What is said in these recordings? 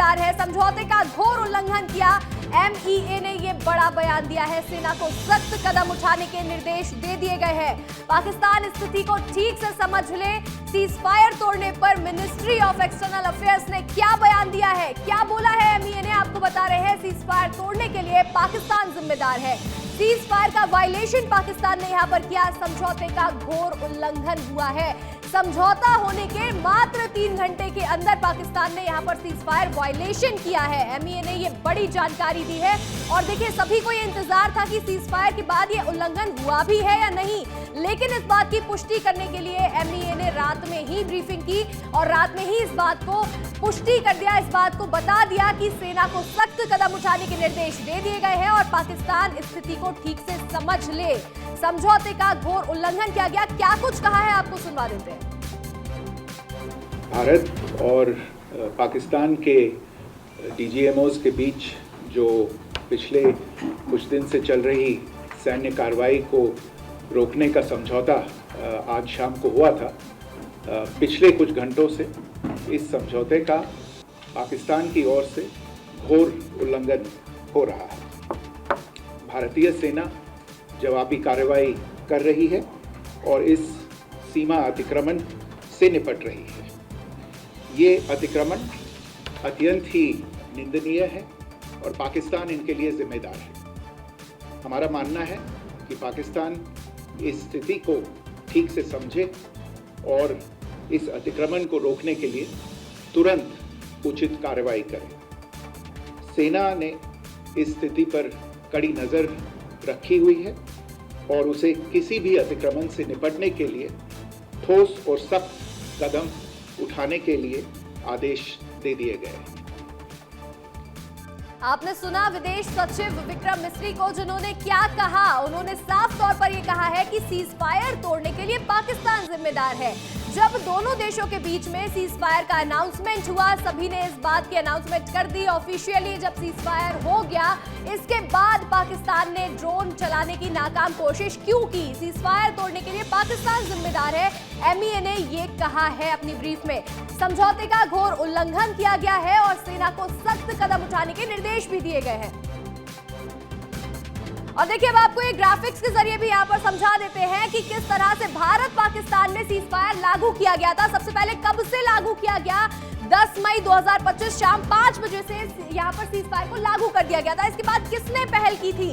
जिम्मेदार है। समझौते का घोर उल्लंघन किया। एमईए ने ये बड़ा बयान दिया है। सेना को सख्त कदम उठाने के निर्देश दे दिए गए हैं। पाकिस्तान स्थिति को ठीक से समझ ले। सीजफायर तोड़ने पर मिनिस्ट्री ऑफ एक्सटर्नल अफेयर्स ने क्या बयान दिया है, क्या बोला है एमईए ने, आपको बता रहे हैं। सीजफायर तोड़ने के लिए पाकिस्तान जिम्मेदार है। सीजफायर का वायलेशन पाकिस्तान ने यहां पर किया। समझौते का घोर उल्लंघन हुआ है। समझौता होने के मात्र 3 घंटे के अंदर पाकिस्तान ने यहां पर सीजफायर वायलेशन किया है। एमईए ने यह बड़ी जानकारी दी है। और देखिए, सभी को यह इंतजार था कि सीजफायर के बाद यह उल्लंघन हुआ भी है या नहीं, लेकिन इस बात की पुष्टि करने के लिए एमईए ने रात में ही ब्रीफिंग की और रात में ही इस बात को पुष्टि कर दिया, इस बात को बता दिया कि सेना को सख्त कदम उठाने के निर्देश दे दिए गए हैं और पाकिस्तान स्थिति को ठीक से समझ ले। समझौते का घोर उल्लंघन किया गया। क्या कुछ कहा है, आपको सुनवा देते हैं। भारत और पाकिस्तान के डीजीएमओज के बीच जो पिछले कुछ दिन से चल रही सैन्य कार्रवाई को रोकने का समझौता आज शाम को हुआ था, पिछले कुछ घंटों से इस समझौते का पाकिस्तान की ओर से घोर उल्लंघन हो रहा है। भारतीय सेना जवाबी कार्रवाई कर रही है और इस सीमा अतिक्रमण से निपट रही है। ये अतिक्रमण अत्यंत ही निंदनीय है और पाकिस्तान इनके लिए जिम्मेदार है। हमारा मानना है कि पाकिस्तान इस स्थिति को ठीक से समझे और इस अतिक्रमण को रोकने के लिए तुरंत उचित कार्रवाई करे। सेना ने इस स्थिति पर कड़ी नज़र रखी हुई है और उसे किसी भी अतिक्रमण से निपटने के लिए ठोस और सख्त कदम उठाने के लिए आदेश दे दिए गए। आपने सुना विदेश सचिव विक्रम मिस्री को, जिन्होंने क्या कहा। उन्होंने साफ तौर पर यह कहा है कि सीजफायर तोड़ने के लिए पाकिस्तान जिम्मेदार है। जब दोनों देशों के बीच में सीजफायर का अनाउंसमेंट हुआ, सभी ने इस बात की अनाउंसमेंट कर दी ऑफिशियली। जब सीजफायर हो गया, इसके बाद पाकिस्तान ने ड्रोन चलाने की नाकाम कोशिश क्यों की? सीजफायर तोड़ने के लिए पाकिस्तान जिम्मेदार है, एमईए ने ये कहा है अपनी ब्रीफ में। समझौते का घोर उल्लंघन किया गया है और सेना को सख्त कदम उठाने के निर्देश भी दिए गए हैं। और देखिए, अब आपको एक ग्राफिक्स के जरिए भी यहाँ पर समझा देते हैं कि किस तरह से भारत पाकिस्तान में सीजफायर लागू किया गया था। सबसे पहले कब से लागू किया गया? 10 मई 2025 शाम 5 बजे से यहाँ पर सीजफायर को लागू कर दिया गया था। इसके बाद किसने पहल की थी?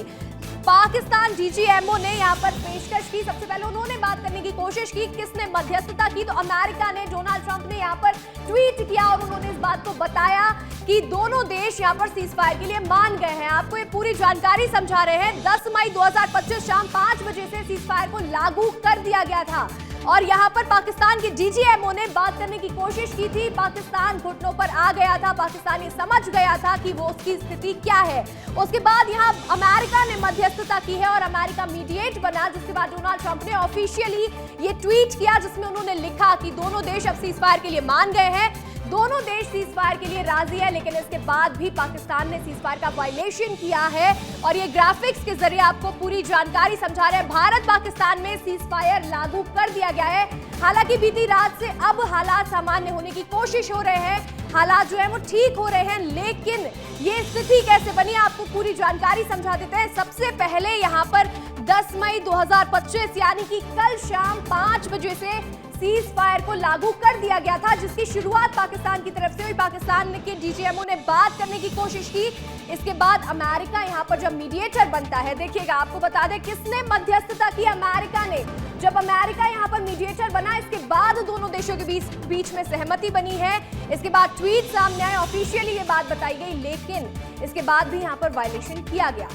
पाकिस्तान डीजीएमओ ने यहाँ पर पेशकश की। सबसे पहले उन्होंने बात करने की कोशिश की। किसने मध्यस्थता की? तो अमेरिका ने। डोनाल्ड ट्रंप ने यहाँ पर ट्वीट किया और उन्होंने इस बात को बताया कि दोनों देश यहाँ पर सीजफायर के लिए मान गए हैं। आपको ये पूरी जानकारी समझा रहे हैं। 10 मई 2025 शाम 5 बजे से सीजफायर को लागू कर दिया गया था और यहाँ पर पाकिस्तान के डीजीएमओ ने बात करने की कोशिश की थी। पाकिस्तान घुटनों पर आ गया था। पाकिस्तान ये समझ गया था कि वो उसकी स्थिति क्या है। उसके बाद यहाँ अमेरिका ने मध्यस्थता की है और अमेरिका मीडिएट बना, जिसके बाद डोनाल्ड ट्रंप ने ऑफिशियली ये ट्वीट किया, जिसमें उन्होंने लिखा कि दोनों देश अब सीजफायर के लिए मान गए हैं, दोनों देश सीजफायर के लिए राजी है। लेकिन इसके बाद भी पाकिस्तान ने सीजफायर का वायलेशन किया है और ये ग्राफिक्स के जरिए आपको पूरी जानकारी समझा रहे हैं। भारत पाकिस्तान में सीजफायर लागू कर दिया गया है। हालांकि बीती रात से अब हालात सामान्य होने की कोशिश हो रहे हैं, हालात जो है वो ठीक हो रहे हैं, लेकिन ये स्थिति कैसे बनी, आपको पूरी जानकारी समझा देते हैं। सबसे पहले यहाँ पर 10 मई 2025 यानी कि कल शाम 5 बजे से सीजफायर को लागू कर दिया गया था, जिसकी शुरुआत पाकिस्तान की तरफ से हुई। पाकिस्तान के डीजीएमओ ने बात करने की कोशिश की। इसके बाद अमेरिका यहाँ पर जब मीडिएटर बनता है, देखिएगा आपको बता दें किसने मध्यस्थता की, अमेरिका ने। जब अमेरिका यहाँ पर मीडिएटर बना, इसके बाद दोनों देशों के बीच में सहमति बनी है। इसके बाद ट्वीट सामने आए, ऑफिशियली ये बात बताई गई, लेकिन इसके बाद भी यहाँ पर वायलेशन किया गया।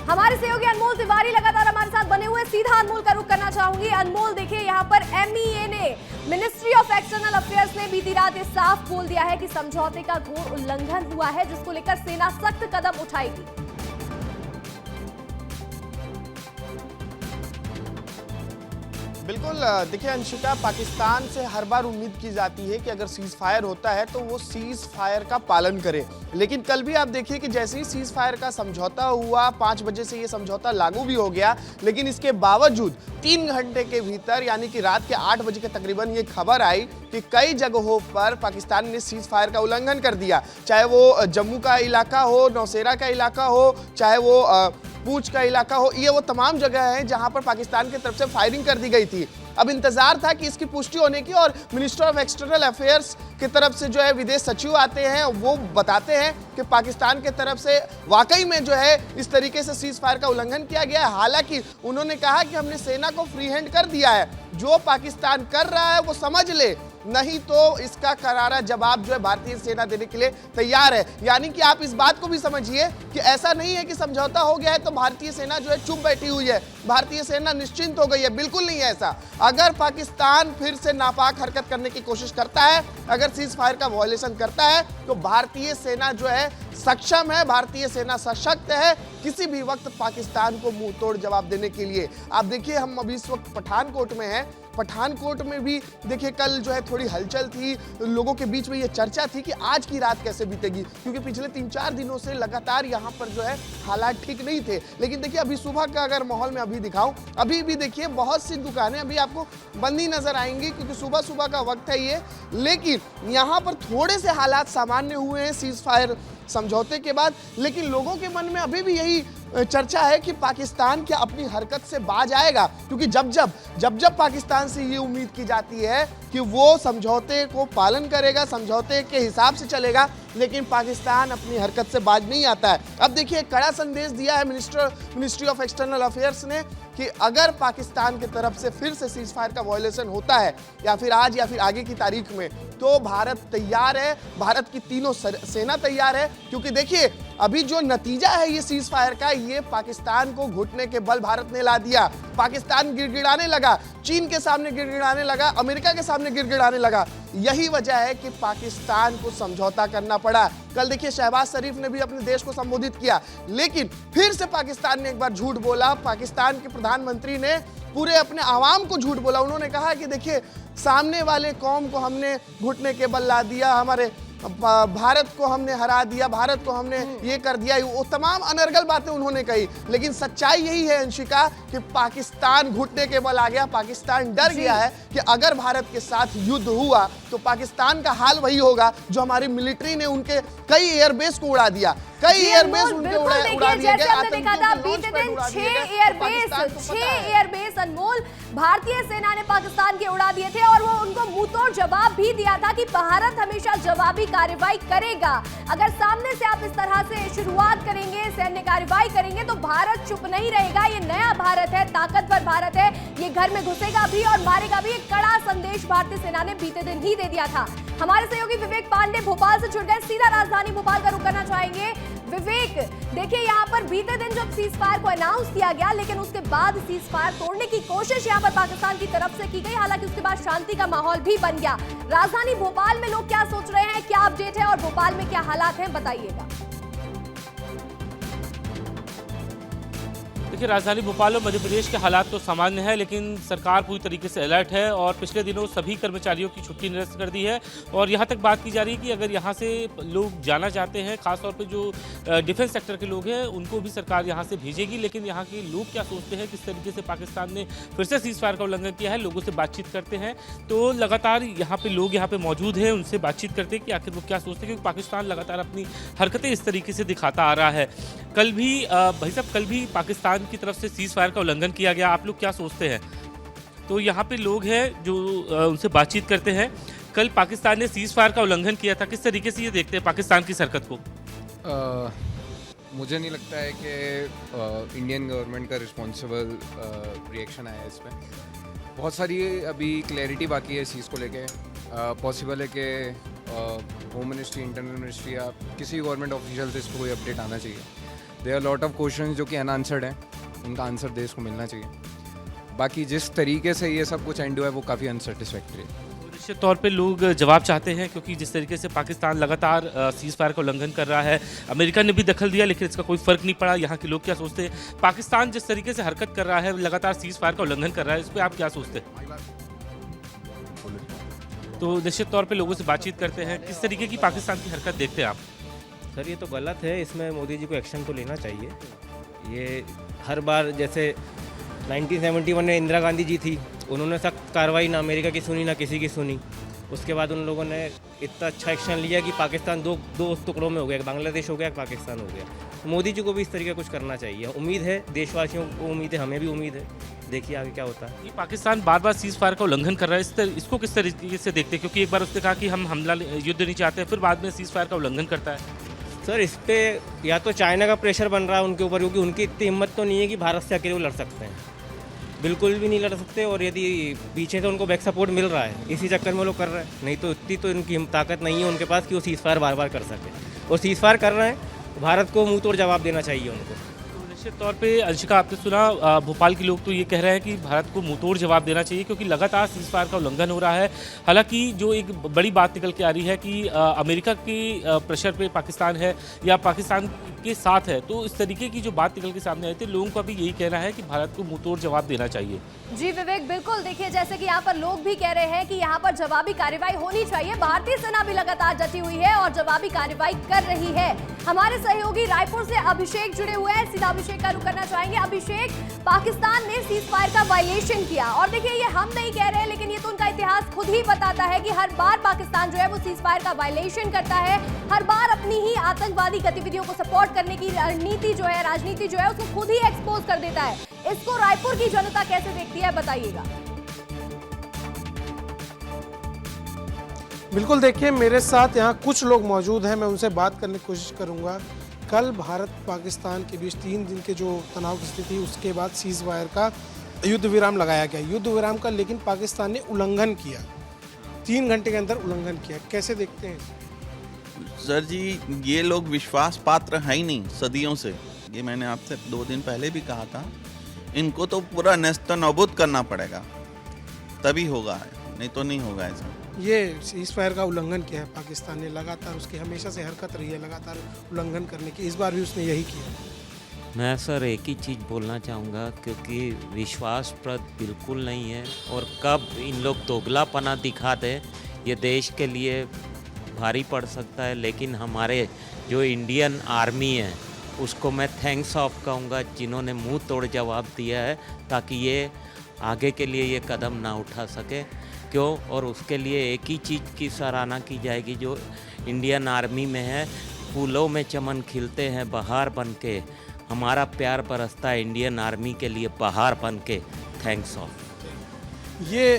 हमारे सहयोगी अनमोल तिवारी लगातार हमारे साथ बने हुए, सीधा अनमोल का रुख करना चाहूंगी। अनमोल, देखिए यहाँ पर एमईए ने, मिनिस्ट्री ऑफ एक्सटर्नल अफेयर्स ने बीती रात ये साफ बोल दिया है कि समझौते का घोर उल्लंघन हुआ है, जिसको लेकर सेना सख्त कदम उठाएगी। बिल्कुल देखिए अंशिका, पाकिस्तान से हर बार उम्मीद की जाती है कि अगर सीज फायर होता है तो वो सीज फायर का पालन करे, लेकिन कल भी आप देखिए कि जैसे ही सीज फायर का समझौता हुआ 5 बजे से ये समझौता लागू भी हो गया, लेकिन इसके बावजूद 3 घंटे के भीतर यानी कि रात के 8 बजे के तकरीबन ये खबर आई कि कई जगहों पर पाकिस्तान ने सीज फायर का उल्लंघन कर दिया, चाहे वो जम्मू का इलाका हो, नौशेरा का इलाका हो, चाहे वो पूंछ का इलाका हो, ये वो तमाम जगह हैं जहां पर पाकिस्तान की तरफ से फायरिंग कर दी गई थी। अब इंतजार था कि इसकी पुष्टि होने की और मिनिस्टर ऑफ एक्सटर्नल अफेयर्स की तरफ से जो है विदेश सचिव आते हैं, वो बताते हैं कि पाकिस्तान की तरफ से वाकई में जो है इस तरीके से सीज फायर का उल्लंघन किया गया है। हालांकि उन्होंने कहा कि हमने सेना को फ्री हैंड कर दिया है, जो पाकिस्तान कर रहा है वो समझ ले, नहीं तो इसका करारा जवाब जो है भारतीय सेना देने के लिए तैयार है। यानी कि आप इस बात को भी समझिए कि ऐसा नहीं है कि समझौता हो गया है तो भारतीय सेना जो है चुप बैठी हुई है, भारतीय सेना निश्चिंत हो गई है, बिल्कुल नहीं है ऐसा। अगर पाकिस्तान फिर से नापाक हरकत करने की कोशिश करता है, अगर सीज फायर का वायलेशन करता है, तो भारतीय सेना जो है सक्षम है, भारतीय सेना सशक्त है किसी भी वक्त पाकिस्तान को मुंह तोड़ जवाब देने के लिए। आप देखिए हम अभी इस वक्त पठानकोट में हैं, पठानकोट में भी देखिए कल जो है थोड़ी हलचल थी, लोगों के बीच में ये चर्चा थी कि आज की रात कैसे बीतेगी, क्योंकि पिछले 3-4 दिनों से लगातार यहाँ पर जो है हालात ठीक नहीं थे। लेकिन देखिए अभी सुबह का अगर माहौल में अभी दिखाऊं, अभी भी देखिए बहुत सी दुकानें अभी आपको बंद ही नजर आएंगी क्योंकि सुबह सुबह का वक्त है ये, लेकिन यहाँ पर थोड़े से हालात सामान्य हुए हैं सीज फायर समझौते के बाद। लेकिन लोगों के मन में अभी भी यही चर्चा है कि पाकिस्तान क्या अपनी हरकत से बाज आएगा, क्योंकि जब पाकिस्तान से ये उम्मीद की जाती है कि वो समझौते को पालन करेगा, समझौते के हिसाब से चलेगा, लेकिन पाकिस्तान अपनी हरकत से बाज नहीं आता है। अब देखिए कड़ा संदेश दिया है मिनिस्ट्री ऑफ एक्सटर्नल अफेयर्स ने कि अगर पाकिस्तान की तरफ से फिर से सीज फायर का वायलेशन होता है या फिर आज या फिर आगे की तारीख में, तो भारत तैयार है, भारत की तीनों सेना तैयार है। क्योंकि देखिए अभी जो नतीजा है ये सीज फायर का, ये पाकिस्तान को घुटने के बल भारत ने ला दिया। पाकिस्तान गिड़गिड़ाने लगा, चीन के सामने गिड़गिड़ाने लगा, अमेरिका के सामने गिड़गिड़ाने लगा। यही वजह है कि पाकिस्तान को समझौता करना पड़ा। कल देखिए शहबाज शरीफ ने भी अपने देश को संबोधित किया, लेकिन फिर से पाकिस्तान ने एक बार झूठ बोला। पाकिस्तान के प्रधानमंत्री ने पूरे अपने आवाम को झूठ बोला। उन्होंने कहा कि देखिए सामने वाले कौम को हमने घुटने के बल ला दिया, हमारे भारत को हमने हरा दिया, भारत को हमने ये कर दिया, वो तमाम अनर्गल बातें उन्होंने कही। लेकिन सच्चाई यही है अंशिका कि पाकिस्तान घुटने के बल आ गया, पाकिस्तान डर गया है कि अगर भारत के साथ युद्ध हुआ तो पाकिस्तान का हाल वही होगा जो हमारी मिलिट्री ने उनके कई एयरबेस को उड़ा दिया, कई एयरबेस उनके उड़ा दिए गए। हमने देखा था बीते दिन 6 एयरबेस अनमोल भारतीय सेना ने पाकिस्तान के उड़ा दिए थे और वो उनको मुंहतोड़ जवाब भी दिया था कि भारत हमेशा जवाबी कार्रवाई करेगा। अगर सामने से आप इस तरह से शुरुआत करेंगे, सैन्य कार्रवाई करेंगे, तो भारत चुप नहीं रहेगा। ये नया भारत है, ताकतवर भारत है, ये घर में घुसेगा भी और मारेगा भी। एक कड़ा संदेश भारतीय सेना ने बीते दिन ही दे दिया था। हमारे सहयोगी विवेक पांडे भोपाल से जुड़ गए, सीधा राजधानी भोपाल का रुख करना चाहेंगे। विवेक, देखिए यहाँ पर बीते दिन जब सीज फायर को अनाउंस किया गया, लेकिन उसके बाद सीज फायर तोड़ने की कोशिश यहाँ पर पाकिस्तान की तरफ से की गई। हालांकि उसके बाद शांति का माहौल भी बन गया। राजधानी भोपाल में लोग क्या सोच रहे हैं, क्या अपडेट है और भोपाल में क्या हालात हैं, बताइएगा। देखिए राजधानी भोपाल और मध्य प्रदेश के हालात तो सामान्य है, लेकिन सरकार पूरी तरीके से अलर्ट है और पिछले दिनों सभी कर्मचारियों की छुट्टी निरस्त कर दी है। और यहाँ तक बात की जा रही है कि अगर यहाँ से लोग जाना चाहते हैं, खासतौर पे जो डिफेंस सेक्टर के लोग हैं, उनको भी सरकार यहाँ से भेजेगी। लेकिन यहाँ के लोग क्या सोचते हैं, किस तरीके से पाकिस्तान ने फिर से सीज फायर का उल्लंघन किया है, लोगों से बातचीत करते हैं तो लगातार यहाँ पे लोग यहाँ पे मौजूद हैं, उनसे बातचीत करते हैं कि आखिर वो क्या सोचते हैं, क्योंकि पाकिस्तान लगातार अपनी हरकतें इस तरीके से दिखाता आ रहा है। कल भी भाई साहब, कल भी पाकिस्तान की तरफ से सीज फायर का उल्लंघन किया गया, आप लोग क्या सोचते हैं? तो यहाँ पे लोग हैं जो उनसे बातचीत करते हैं। कल पाकिस्तान ने सीज फायर का उल्लंघन किया था, किस तरीके से ये देखते हैं पाकिस्तान की हरकत को? मुझे नहीं लगता है कि इंडियन गवर्नमेंट का रिस्पॉन्सिबल रिएक्शन आया है इस पर। बहुत सारी अभी क्लैरिटी बाकी है इस चीज़ को लेके। पॉसिबल है कि होम मिनिस्ट्री, इंटरनल मिनिस्ट्री या किसी गवर्नमेंट ऑफिशियल से इसको कोई अपडेट आना चाहिए। There are lot of question जो कि अनआंसर्ड हैं, उनका आंसर देश को मिलना चाहिए। बाकी जिस तरीके से ये सब कुछ एंड हुआ है वो काफ़ी अनसेटिस्फैक्ट्री है। निश्चित तौर पे लोग जवाब चाहते हैं, क्योंकि जिस तरीके से पाकिस्तान लगातार सीज़ फायर का उल्लंघन कर रहा है, अमेरिका ने भी दखल दिया लेकिन इसका कोई फर्क नहीं पड़ा। यहाँ के लोग क्या सोचते हैं? पाकिस्तान जिस तरीके से हरकत कर रहा है, लगातार सीज़ फायर का उल्लंघन कर रहा है, इस पर आप क्या सोचते हैं? तो निश्चित तौर पे लोगों से बातचीत करते हैं, किस तरीके की पाकिस्तान की हरकत देखते हैं आप? सर ये तो गलत है, इसमें मोदी जी को एक्शन तो लेना चाहिए। ये हर बार जैसे 1971 में इंदिरा गांधी जी थी, उन्होंने सख्त कार्रवाई ना अमेरिका की सुनी ना किसी की सुनी। उसके बाद उन लोगों ने इतना अच्छा एक्शन लिया कि पाकिस्तान दो टुकड़ों में हो गया, बांग्लादेश हो गया, पाकिस्तान हो गया। मोदी जी को भी इस तरीके कुछ करना चाहिए। उम्मीद है, देशवासियों को उम्मीद है, हमें भी उम्मीद है, देखिए आगे क्या होता है। ये पाकिस्तान बार बार सीज़ फायर का उल्लंघन कर रहा है, इसको किस तरीके से देखते हैं? क्योंकि एक बार उसने कहा कि हम हमला युद्ध नहीं चाहते, फिर बाद में सीज़ फायर का उल्लंघन करता है। सर इस पे या तो चाइना का प्रेशर बन रहा है उनके ऊपर, क्योंकि उनकी इतनी हिम्मत तो नहीं है कि भारत से अकेले वो लड़ सकते हैं, बिल्कुल भी नहीं लड़ सकते। और यदि पीछे से उनको बैक सपोर्ट मिल रहा है, इसी चक्कर में वो लोग कर रहे हैं, नहीं तो इतनी तो इनकी ताकत नहीं है उनके पास कि वो सीज़ फायर बार बार कर सके। और सीज़ फायर कर रहे हैं, भारत को मुंह तोड़ जवाब देना चाहिए उनको। निश्चित तौर पे अंशिका, आपने सुना भोपाल के लोग तो ये कह रहे हैं कि भारत को मुंहतोड़ जवाब देना चाहिए, क्योंकि लगातार सीज़ फायर का उल्लंघन हो रहा है। हालांकि जो एक बड़ी बात निकल के आ रही है कि अमेरिका के प्रेशर पे पाकिस्तान है या पाकिस्तान के साथ है, तो इस तरीके की जो बात निकल के सामने आई थी, लोगों का भी यही कहना है कि भारत को मुंहतोड़ जवाब देना चाहिए। जी विवेक, बिल्कुल। देखिए जैसे कि यहाँ पर लोग भी कह रहे हैं कि यहाँ पर जवाबी कार्रवाई होनी चाहिए। भारतीय सेना भी लगातार डटी हुई है और जवाबी कार्रवाई कर रही है। हमारे सहयोगी रायपुर से अभिषेक जुड़े हुए हैं, सीधा अभिषेक का रुख करना चाहेंगे। अभिषेक, पाकिस्तान ने सीज फायर का वायलेशन किया और देखिए ये हम नहीं कह रहे हैं, लेकिन ये तो उनका इतिहास खुद ही बताता है कि हर बार पाकिस्तान जो है वो सीज फायर का वायलेशन करता है, हर बार अपनी ही आतंकवादी गतिविधियों को सपोर्ट करने की राजनीति जो है उसको खुद ही एक्सपोज कर देता है। इसको रायपुर की जनता कैसे देखती है, बताइएगा। बिल्कुल, देखिए मेरे साथ यहाँ कुछ लोग मौजूद हैं, मैं उनसे बात करने की कोशिश करूँगा। कल भारत पाकिस्तान के बीच 3 दिन के जो तनाव की स्थिति, उसके बाद सीज फायर का युद्ध विराम लगाया गया, युद्ध विराम का, लेकिन पाकिस्तान ने उल्लंघन किया, 3 घंटे के अंदर उल्लंघन किया। कैसे देखते हैं? सर जी, ये लोग विश्वास पात्र है ही नहीं सदियों से। ये मैंने आपसे 2 दिन पहले भी कहा था, इनको तो पूरा नेस्तनाबूद करना पड़ेगा, तभी होगा, नहीं तो नहीं होगा ऐसा। ये सीज फायर का उल्लंघन किया है पाकिस्तान ने, लगातार उसकी हमेशा से हरकत रही है लगातार उल्लंघन करने की, इस बार भी उसने यही किया। मैं सर एक ही चीज़ बोलना चाहूँगा, क्योंकि विश्वासप्रद बिल्कुल नहीं है और कब इन लोग दोगलापना दिखा दे ये देश के लिए भारी पड़ सकता है। लेकिन हमारे जो इंडियन आर्मी है उसको मैं थैंक्स ऑफ कहूँगा, जिन्होंने मुंह तोड़ जवाब दिया है, ताकि ये आगे के लिए ये कदम ना उठा सके। क्यों? और उसके लिए एक ही चीज़ की सराहना की जाएगी जो इंडियन आर्मी में है, फूलों में चमन खिलते हैं बहार बन के, हमारा प्यार बरसता है इंडियन आर्मी के लिए बहार बन के। Thanks of. ये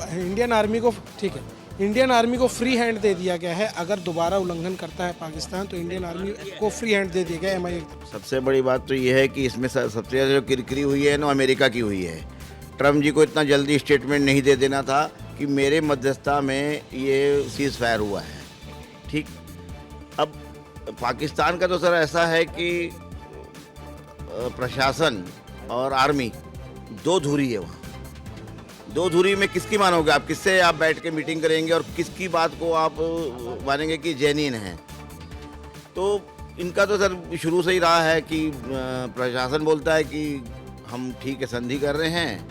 इंडियन आर्मी को, ठीक है, इंडियन आर्मी को फ्री हैंड दे दिया गया है। अगर दोबारा उल्लंघन करता है पाकिस्तान तो इंडियन आर्मी को फ्री हैंड दे दिया गया है। सबसे बड़ी बात तो ये है कि इसमें सबसे ज़्यादा जो किरकिरी हुई है ना अमेरिका की हुई है। ट्रम्प जी को इतना जल्दी स्टेटमेंट नहीं दे देना था कि मेरे मध्यस्थता में ये सीज़ फायर हुआ है। ठीक, अब पाकिस्तान का तो सर ऐसा है कि प्रशासन और आर्मी दो धुरी है, वहाँ दो धुरी में किसकी मानोगे आप? किससे आप बैठ के मीटिंग करेंगे और किसकी बात को आप मानेंगे कि जेन्युइन है? तो इनका तो सर शुरू से ही रहा है कि प्रशासन बोलता है कि हम ठीक है संधि कर रहे हैं,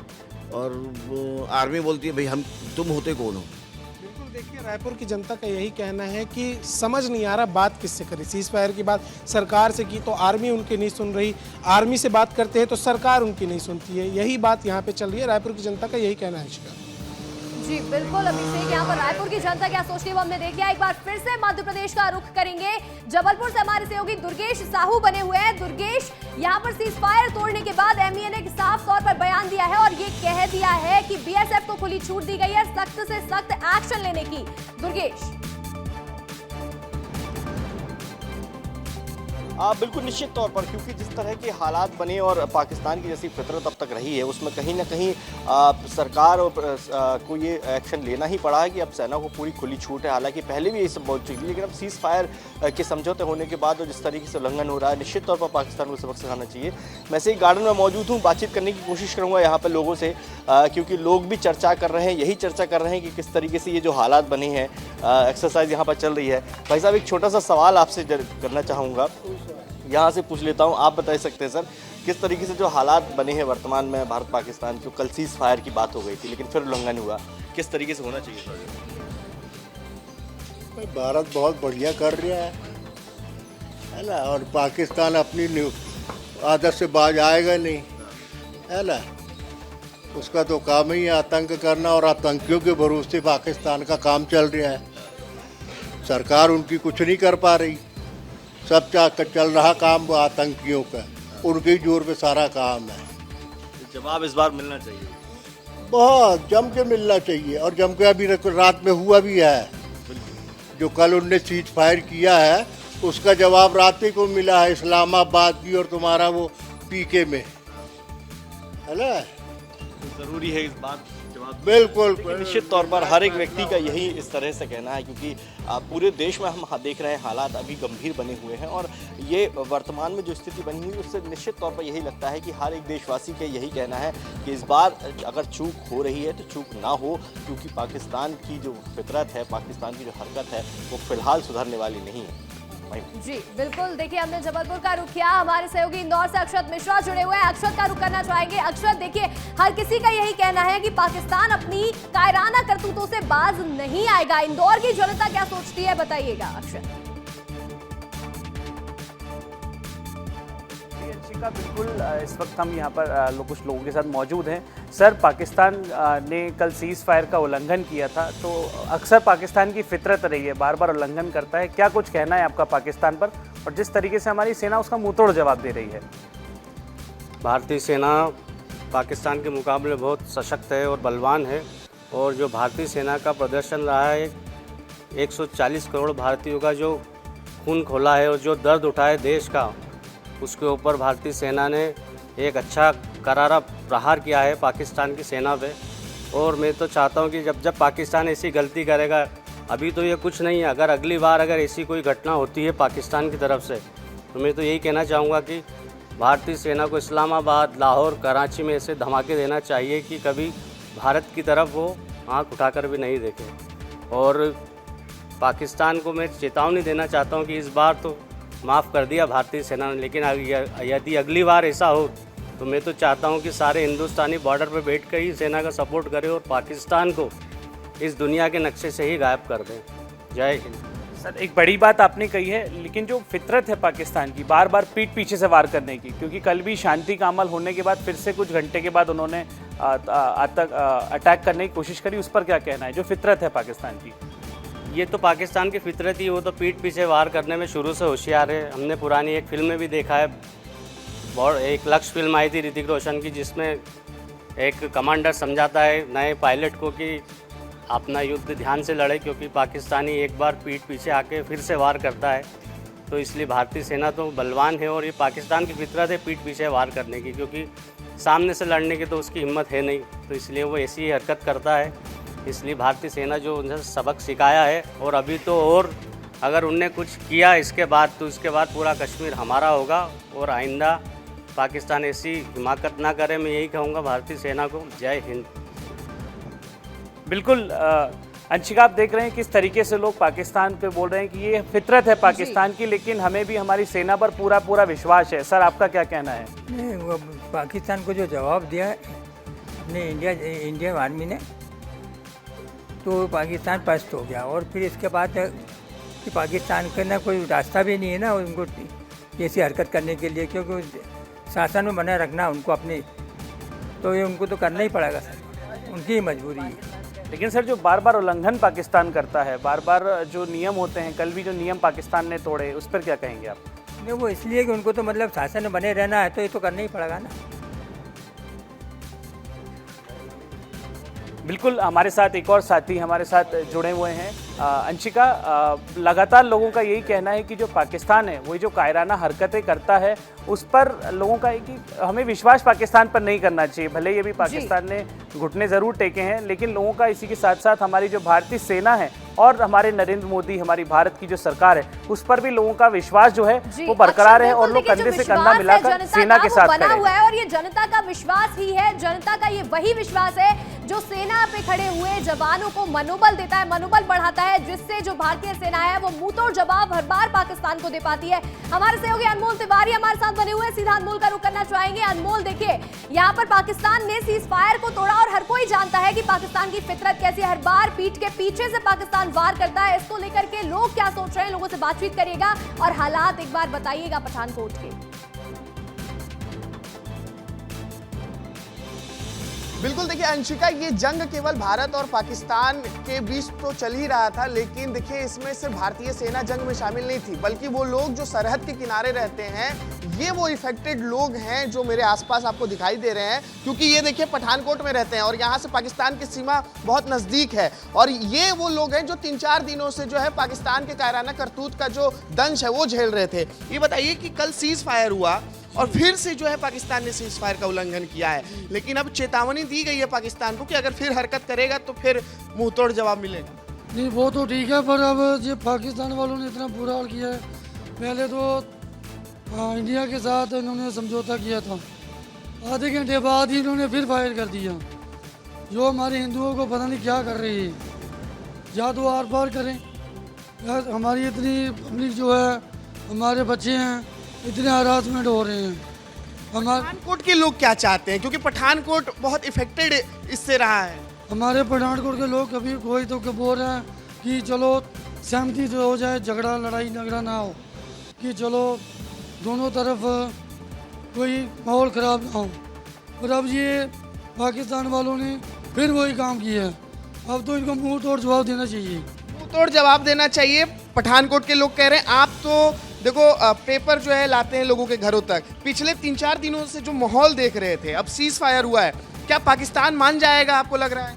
और आर्मी बोलती है भाई तुम होते कौन हो? बिल्कुल, देखिए रायपुर की जनता का यही कहना है कि समझ नहीं आ रहा बात किससे करें। सीज फायर की बात सरकार से की तो आर्मी उनकी नहीं सुन रही, आर्मी से बात करते हैं तो सरकार उनकी नहीं सुनती है। यही बात यहाँ पे चल रही है, रायपुर की जनता का यही कहना है। शिका जी बिल्कुल अभिषेक, यहाँ पर रायपुर की जनता क्या सोचती है वो हमने देख लिया। एक बार फिर से मध्य प्रदेश का रुख करेंगे। जबलपुर से हमारे सहयोगी दुर्गेश साहू बने हुए हैं। दुर्गेश, यहाँ पर सीज फायर तोड़ने के बाद एमईए ने साफ तौर पर बयान दिया है और ये कह दिया है कि बीएसएफ को खुली छूट दी गई है सख्त से सख्त एक्शन लेने की। दुर्गेश, बिल्कुल निश्चित तौर पर, क्योंकि जिस तरह के हालात बने और पाकिस्तान की जैसी फितरत अब तक रही है, उसमें कहीं ना कहीं सरकार को ये एक्शन लेना ही पड़ा है कि अब सेना को पूरी खुली छूट है। हालांकि पहले भी ये सब बहुत चुकी, लेकिन अब सीज़ फायर के समझौते होने के बाद और जिस तरीके से उल्लंघन हो रहा है, निश्चित तौर पर पाकिस्तान को सबक सिखाना चाहिए। मैं से गार्डन में मौजूद हूँ, बातचीत करने की कोशिश करूँगा यहाँ पर लोगों से, क्योंकि लोग भी चर्चा कर रहे हैं, यही चर्चा कर रहे हैं कि किस तरीके से ये जो हालात बने हैं, एक्सरसाइज यहाँ पर चल रही है। भाई साहब, एक छोटा सा सवाल आपसे करना चाहूँगा, यहाँ से पूछ लेता हूँ, आप बता सकते हैं सर, किस तरीके से जो हालात बने हैं वर्तमान में भारत पाकिस्तान, जो कल सीज़ फायर की बात हो गई थी लेकिन फिर उल्लंघन हुआ, किस तरीके से होना चाहिए सर? भारत बहुत बढ़िया कर रहा है ना, और पाकिस्तान अपनी आदत से बाज आएगा नहीं, है ना। उसका तो काम ही है आतंक करना, और आतंकियों के भरोसे पाकिस्तान का काम चल रहा है। सरकार उनकी कुछ नहीं कर पा रही, सब चल रहा काम आतंकियों का, उनके जोर पे सारा काम है। जवाब इस बार मिलना चाहिए, बहुत जम के मिलना चाहिए, और जम के अभी रात में हुआ भी है। जो कल उनने सीज फायर किया है उसका जवाब रात ही को मिला है, इस्लामाबाद की और तुम्हारा वो पीके में, है ना। ज़रूरी है इस बात जवाब, बिल्कुल निश्चित तौर पर हर एक व्यक्ति का यही इस तरह से कहना है, क्योंकि पूरे देश में हम देख रहे हैं हालात अभी गंभीर बने हुए हैं, और ये वर्तमान में जो स्थिति बनी हुई उससे निश्चित तौर पर यही लगता है कि हर एक देशवासी का यही कहना है कि इस बार अगर चूक हो रही है तो चूक ना हो, क्योंकि पाकिस्तान की जो फितरत है, पाकिस्तान की जो हरकत है, वो फिलहाल सुधरने वाली नहीं है। जी बिल्कुल, देखिए हमने जबलपुर का रुख किया, हमारे सहयोगी इंदौर से अक्षत मिश्रा जुड़े हुए हैं, अक्षत का रुख करना चाहेंगे। अक्षत, देखिए हर किसी का यही कहना है कि पाकिस्तान अपनी कायराना करतूतों से बाज नहीं आएगा। इंदौर की जनता क्या सोचती है, बताइएगा अक्षत। का बिल्कुल इस वक्त हम यहाँ पर कुछ लोगों के साथ मौजूद हैं। सर, पाकिस्तान ने कल सीज़ फायर का उल्लंघन किया था, तो अक्सर पाकिस्तान की फितरत रही है, बार बार उल्लंघन करता है, क्या कुछ कहना है आपका पाकिस्तान पर, और जिस तरीके से हमारी सेना उसका मुंहतोड़ जवाब दे रही है? भारतीय सेना पाकिस्तान के मुकाबले बहुत सशक्त है और बलवान है, और जो भारतीय सेना का प्रदर्शन रहा है, 140 करोड़ भारतीयों का जो खून खोला है और जो दर्द उठाए देश का, उसके ऊपर भारतीय सेना ने एक अच्छा करारा प्रहार किया है पाकिस्तान की सेना पे। और मैं तो चाहता हूं कि जब पाकिस्तान ऐसी गलती करेगा, अभी तो ये कुछ नहीं है, अगर अगली बार अगर ऐसी कोई घटना होती है पाकिस्तान की तरफ से, तो मैं तो यही कहना चाहूँगा कि भारतीय सेना को इस्लामाबाद, लाहौर, कराची में ऐसे धमाके देना चाहिए कि कभी भारत की तरफ वो आँख उठाकर भी नहीं देखे। और पाकिस्तान को मैं चेतावनी देना चाहता हूँ कि इस बार तो माफ़ कर दिया भारतीय सेना ने, लेकिन यदि अगली बार ऐसा हो तो मैं तो चाहता हूं कि सारे हिंदुस्तानी बॉर्डर पर बैठ कर ही सेना का सपोर्ट करें और पाकिस्तान को इस दुनिया के नक्शे से ही गायब कर दें। जय हिंद। सर, एक बड़ी बात आपने कही है, लेकिन जो फितरत है पाकिस्तान की बार बार पीठ पीछे से वार करने की, क्योंकि कल भी शांति का अमल होने के बाद फिर से कुछ घंटे के बाद उन्होंने अटैक करने की कोशिश करी, उस पर क्या कहना है, जो फितरत है पाकिस्तान की? ये तो पाकिस्तान की फितरत ही, वो तो पीठ पीछे वार करने में शुरू से होशियार है। हमने पुरानी एक फिल्म में भी देखा है, बहुत एक लक्ष्य फिल्म आई थी ऋतिक रोशन की, जिसमें एक कमांडर समझाता है नए पायलट को कि अपना युद्ध ध्यान से लड़े, क्योंकि पाकिस्तानी एक बार पीठ पीछे आके फिर से वार करता है। तो इसलिए भारतीय सेना तो बलवान है, और ये पाकिस्तान की फितरत है पीठ पीछे वार करने की, क्योंकि सामने से लड़ने की तो उसकी हिम्मत है नहीं, तो इसलिए वो ऐसी ही हरकत करता है। इसलिए भारतीय सेना जो उन्हें सबक सिखाया है, और अभी तो और अगर उनने कुछ किया इसके बाद, तो इसके बाद पूरा कश्मीर हमारा होगा, और आइंदा पाकिस्तान ऐसी हिमाकत ना करे, मैं यही कहूँगा भारतीय सेना को। जय हिंद। बिल्कुल अंशिका, आप देख रहे हैं किस तरीके से लोग पाकिस्तान पे बोल रहे हैं कि ये फितरत है पाकिस्तान की, लेकिन हमें भी हमारी सेना पर पूरा विश्वास है। सर, आपका क्या कहना है? नहीं, वो पाकिस्तान को जो जवाब दिया है अपने इंडियन आर्मी ने, तो पाकिस्तान पस्त हो गया। और फिर इसके बाद कि पाकिस्तान का ना कोई रास्ता भी नहीं है ना उनको ऐसी हरकत करने के लिए, क्योंकि शासन में बनाए रखना उनको अपने, तो ये उनको तो करना ही पड़ेगा सर, उनकी ही मजबूरी है। लेकिन सर, जो बार बार उल्लंघन पाकिस्तान करता है, बार बार जो नियम होते हैं, कल भी जो नियम पाकिस्तान ने तोड़े, उस पर क्या कहेंगे आप? नहीं, वो इसलिए कि उनको तो मतलब शासन में बने रहना है, तो ये तो करना ही पड़ेगा ना। बिल्कुल, हमारे साथ एक और साथी हमारे साथ जुड़े हुए हैं। अंशिका, लगातार लोगों का यही कहना है कि जो पाकिस्तान है वही जो कायराना हरकतें करता है उस पर लोगों का है कि हमें विश्वास पाकिस्तान पर नहीं करना चाहिए। भले ये भी पाकिस्तान ने घुटने ज़रूर टेके हैं, लेकिन लोगों का इसी के साथ साथ हमारी जो भारतीय सेना है और हमारे नरेंद्र मोदी, हमारी भारत की जो सरकार है, उस पर भी लोगों का विश्वास जो है वो बरकरार है और लोग कंधे से कंधा मिलाकर सेना के साथ खड़े हैं। और ये जनता का विश्वास ही है, जनता का ये वही विश्वास है जो सेना पे खड़े हुए जवानों को मनोबल देता है, मनोबल बढ़ाता है, जिससे जो भारतीय सेना है वो मुंहतोड़ जवाब हर बार पाकिस्तान को दे पाती है। हमारे सहयोगी अनमोल तिवारी हमारे साथ बने हुए, सीधा अनमोल का रुख करना चाहेंगे। अनमोल, देखिए यहाँ पर पाकिस्तान ने सीज फायर को तोड़ा और हर कोई जानता है कि पाकिस्तान की फितरत कैसी, हर बार पीठ के पीछे से पाकिस्तान वार करता है। इसको लेकर के लोग क्या सोच रहे हैं, लोगों से बातचीत करिएगा और हालात एक बार बताइएगा पठानकोट के। बिल्कुल, देखिए अंशिका, ये जंग केवल भारत और पाकिस्तान के बीच तो चल ही रहा था, लेकिन देखिए इसमें सिर्फ भारतीय सेना जंग में शामिल नहीं थी, बल्कि वो लोग जो सरहद के किनारे रहते हैं, ये वो इफेक्टेड लोग हैं जो मेरे आसपास आपको दिखाई दे रहे हैं, क्योंकि ये देखिए पठानकोट में रहते हैं और यहाँ से पाकिस्तान की सीमा बहुत नज़दीक है। और ये वो लोग हैं जो 3-4 दिनों से जो है पाकिस्तान के कायराना करतूत का जो दंश है वो झेल रहे थे। ये बताइए कि कल सीज फायर हुआ और फिर से जो है पाकिस्तान ने सीज फायर का उल्लंघन किया है, लेकिन अब चेतावनी दी गई है पाकिस्तान को कि अगर फिर हरकत करेगा तो फिर मुंहतोड़ जवाब मिलेगा। नहीं, वो तो ठीक है, पर अब जो पाकिस्तान वालों ने इतना बुरा हाल किया है, पहले तो इंडिया के साथ इन्होंने समझौता किया था, आधे घंटे बाद ही इन्होंने फिर फायर कर दिया। जो हमारे हिंदुओं को पता नहीं क्या कर रही है, या तो आर पार करें, या हमारी इतनी पब्लिक जो है, हमारे बच्चे हैं, इतने हरासमेंट हो रहे हैं। पठानकोट के लोग क्या चाहते हैं, क्योंकि पठानकोट बहुत इफेक्टेड इससे रहा है। हमारे पठानकोट के लोग कभी कोई तो बोल रहे हैं कि चलो सहमति से हो जाए, झगड़ा लड़ाई झगड़ा ना हो, कि चलो दोनों तरफ कोई माहौल ख़राब ना हो। और अब ये पाकिस्तान वालों ने फिर वही काम किया है, अब तो इनको मुंह तोड़ जवाब देना चाहिए। मुंह तोड़ जवाब देना चाहिए, पठानकोट के लोग कह रहे हैं। आप तो देखो पेपर जो है लाते हैं लोगों के घरों तक, पिछले 3-4 दिनों से जो माहौल देख रहे थे, अब सीज फायर हुआ है, क्या पाकिस्तान मान जाएगा, आपको लग रहा है?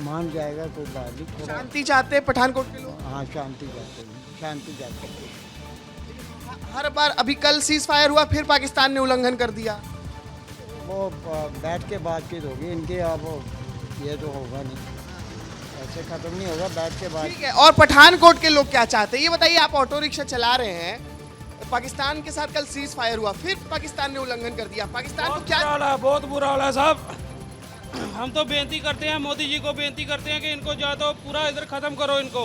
मान जाएगा, कोई बात नहीं। शांति चाहते हैं पठानकोट के लोग? हाँ, शांति चाहते हैं, शांति चाहते हैं। हर बार, अभी कल सीज फायर हुआ, फिर पाकिस्तान ने उल्लंघन कर दिया। वो बैठ के बातचीत होगी इनकी, अब ये तो होगा नहीं, ऐसे खत्म नहीं होगा, बैठ के बात। ठीक है, और पठानकोट के लोग क्या चाहते हैं ये बताइए। आप ऑटो रिक्शा चला रहे हैं, पाकिस्तान के साथ कल सीज फायर हुआ, फिर पाकिस्तान ने उल्लंघन कर दिया, पाकिस्तान को क्या? बहुत बुरा हाल है साहब। हम तो बेनती करते हैं, मोदी जी को बेनती करते हैं कि इनको जा तो पूरा इधर खत्म करो इनको।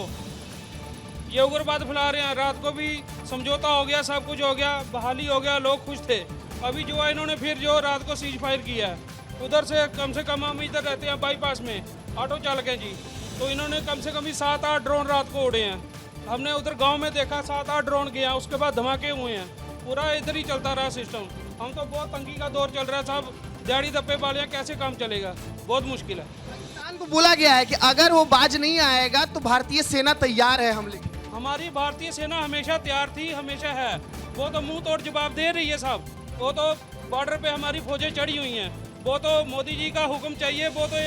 ये उग्रवाद फैला रहे हैं, रात को भी समझौता हो गया, सब कुछ हो गया, बहाली हो गया, लोग खुश थे। अभी जो है इन्होंने फिर जो रात को सीज फायर किया है, उधर से कम हम इधर रहते हैं बाईपास में, ऑटो चालक हैं जी, तो इन्होंने कम से कम 7-8 ड्रोन रात को उड़े हैं। हमने उधर गांव में देखा 7-8 ड्रोन गया, उसके बाद धमाके हुए हैं, पूरा इधर ही चलता रहा सिस्टम। हम तो बहुत तंगी का दौर चल रहा है साहब, दिहाड़ी दप्पे वाले कैसे काम चलेगा, बहुत मुश्किल है। पाकिस्तान को बोला गया है कि अगर वो बाज नहीं आएगा तो भारतीय सेना तैयार है हमले की। हमारी भारतीय सेना हमेशा तैयार थी, हमेशा है, वो तो मुंह तोड़ जवाब दे रही है साहब। वो तो बॉर्डर पे हमारी फौजें चढ़ी हुई हैं, वो तो मोदी जी का हुक्म चाहिए, वो तो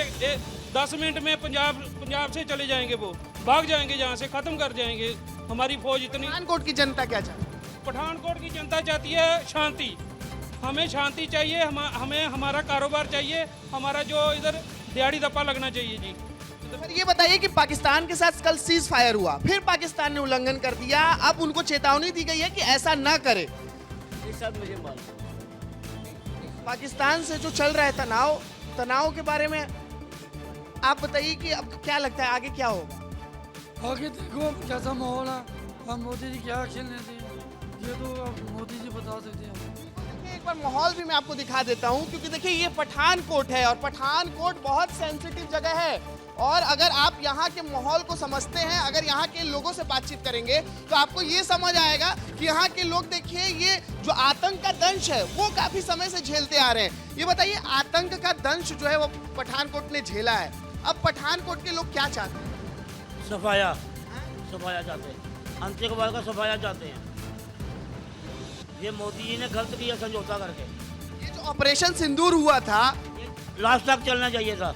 10 मिनट में पंजाब से चले जाएंगे, वो भाग जाएंगे, यहाँ से खत्म कर जाएंगे हमारी फौज इतनी। पठानकोट की जनता क्या चाहती है? पठानकोट की जनता चाहती है शांति, हमें शांति चाहिए, हमें हमारा कारोबार चाहिए, हमारा जो इधर दिहाड़ी दप्पा लगना चाहिए जी। सर ये बताइए कि पाकिस्तान के साथ कल सीज फायर हुआ, फिर पाकिस्तान ने उल्लंघन कर दिया, अब उनको चेतावनी दी गई है कि ऐसा ना करे। मुझे मालूम पाकिस्तान से जो चल रहा है तनाव के बारे में आप बताइए कि अब क्या लगता है आगे क्या होगा? आगे देखो कैसा माहौल है, हम मोदी जी क्या एक्शन लेते हैं ये तो अब मोदी जी बता सकते हैं। एक बार माहौल भी मैं आपको दिखा देता हूँ, क्योंकि देखिए ये पठानकोट है और पठानकोट बहुत सेंसिटिव जगह है, और अगर आप यहाँ के माहौल को समझते हैं, अगर यहाँ के लोगों से बातचीत करेंगे तो आपको ये समझ आएगा कि यहाँ के लोग देखिए ये जो आतंक का दंश है वो काफी समय से झेलते आ रहे हैं। ये बताइए आतंक का दंश जो है वो पठानकोट ने झेला है, अब पठानकोट के लोग क्या चाहते हैं? सफाया चाहते हैं, आतंकवाद का सफाया चाहते हैं। ये मोदी जी ने गलत किया समझौता करके। ये जो ऑपरेशन सिंदूर हुआ था लास्ट तक चलना चाहिए था,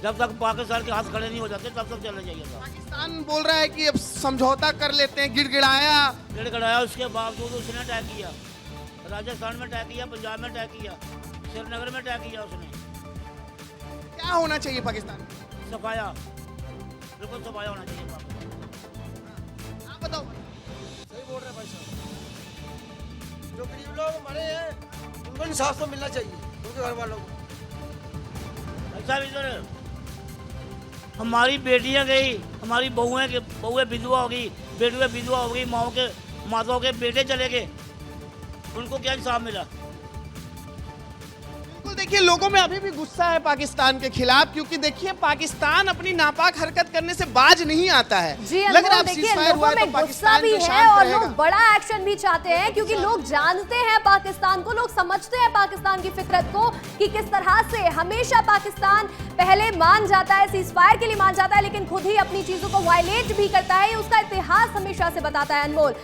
जब तक पाकिस्तान के हाथ खड़े नहीं हो जाते तब तक चलना चाहिए था। पाकिस्तान बोल रहा है कि अब समझौता कर लेते हैं, गिड़गिड़ाया, उसके बावजूद उसने अटैक किया। राजस्थान में अटैक किया, पंजाब में अटैक किया, श्रीनगर में अटैक किया उसने। क्या होना चाहिए पाकिस्तान? सफाया, बिल्कुल सफाया होना चाहिए पाकिस्तान। आप बताओ। सही बोल रहे हैं भाई साहब, जो गरीब लोग मरे हैं उनको इंसाफ तो मिलना चाहिए, उनके घर वालों को। ऐसा इधर हमारी बेटियां गई, हमारी बहुएं विधवा हो गई, बेटियां विधवा हो गई, माताओं के बेटे चले गए, उनको क्या इंसाफ मिला? बिल्कुल, देखिए लोगों में अभी भी गुस्सा है पाकिस्तान के खिलाफ, क्योंकि देखिए पाकिस्तान अपनी नापाक हरकत करने से बाज नहीं आता है। जी लग रहा है देखिए लोगों में गुस्सा भी है और लोग बड़ा एक्शन भी चाहते हैं, क्योंकि लोग जानते हैं पाकिस्तान को, लोग समझते हैं पाकिस्तान की फितरत को कि किस तरह से हमेशा पाकिस्तान पहले मान जाता है, सीज फायर के लिए मान जाता है, लेकिन खुद ही अपनी चीजों को वायलेट भी करता है। उसका इतिहास हमेशा से बताता है अनमोल।